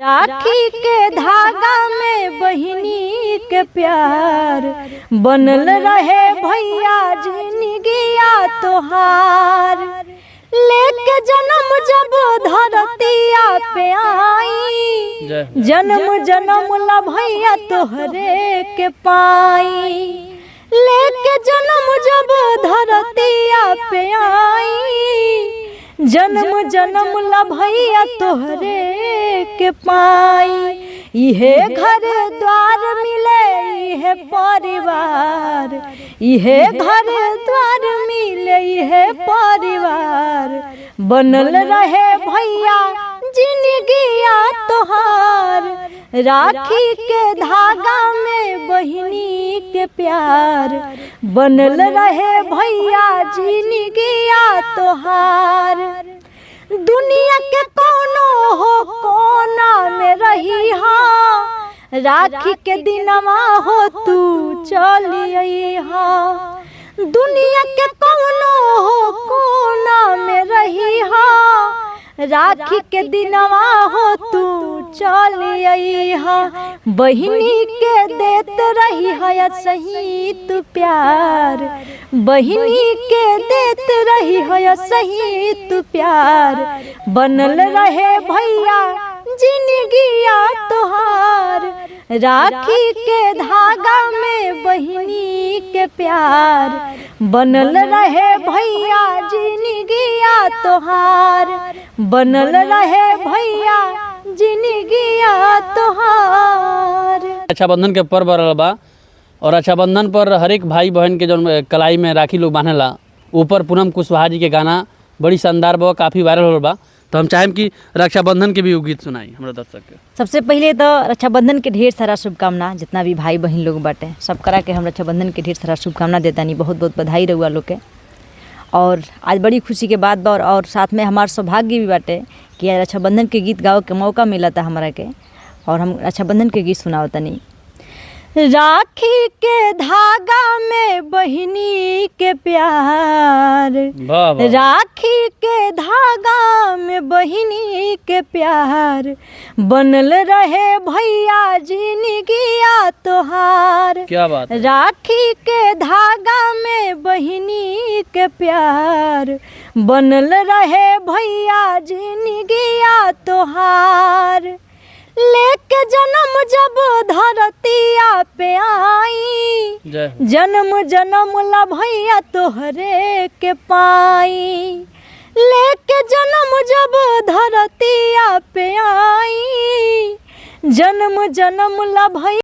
राखी के धागा में बहिनी के प्यार बनल रहे भैया जिंदगिया तोहार। लेके जन्म जब धरतिया पे आई, जन्म जन्म ला भैया तोहरे के पाई। लेके जन्म जब धरतिया पे आई, जन्म जन्म ला भैया तोहरे के पाई। इहे घर द्वार मिले इहे परिवार, इहे घर द्वार मिले इहे परिवार बनल रहे भैया जिंदगिया तोहार। राखी के धागा में बहिनी के प्यार बनल रहे भैया जिंदगिया तोहार। दुनिया के कोनो हो कोना में रही हा, राखी के दिनवा हो तू चली हा। दुनिया के कोनो हो कोना में रही हा, राखी के दिनवा हो तू चली हा। बहिनी के देत रही है सही तू प्यार, बहिनी के देत रही है सही तू प्यार बनल रहे भैया जिंदगिया तोहार। राखी के धागा में बहिनी के प्यार बनल रहे भैया जिंदगिया तोहार, बनल रहे भैया जिंदगिया तोहार। रक्षाबंधन के पर्व आ रहल बा और रक्षाबंधन पर हर एक भाई बहन के जो कलाई में राखी लोग बांधेला, ऊपर पूनम कुशवाहा जी के गाना बड़ी शानदार बा, काफ़ी वायरल हो बा। तो हम चाहें कि रक्षाबंधन के भी गीत सुनाई हमारे दर्शक के। सबसे पहले तो रक्षाबंधन के ढेर सारा शुभकामना, जितना भी भाई बहन लोग बाटे सब करा के हम रक्षाबंधन के ढेर सारा शुभकामना देतानी। बहुत बहुत बधाई रहुआ लोग के। और आज बड़ी खुशी के बात बा और साथ में हमार सौभाग्य भी बाटे कि आज रक्षाबंधन के गीत गाओ के मौका मिला था हमारा के, और हम रक्षाबंधन के गीत सुनाओ तनी। राखी के धागा में बहिनी के प्यार, राखी के धागा में बहिनी के प्यार बनल रहे भैया जिंदगिया तोहार। क्या बात है? राखी के धागा में बहिनी के प्यार बनल रहे भैया जिंदगिया तोहार। लेके जन्म जब धरतिया पे आई, जन्म जन्म ला भैया तोहरे के पाई। लेके जन्म जब धरतिया पे आई, जन्म जन्म ला भैया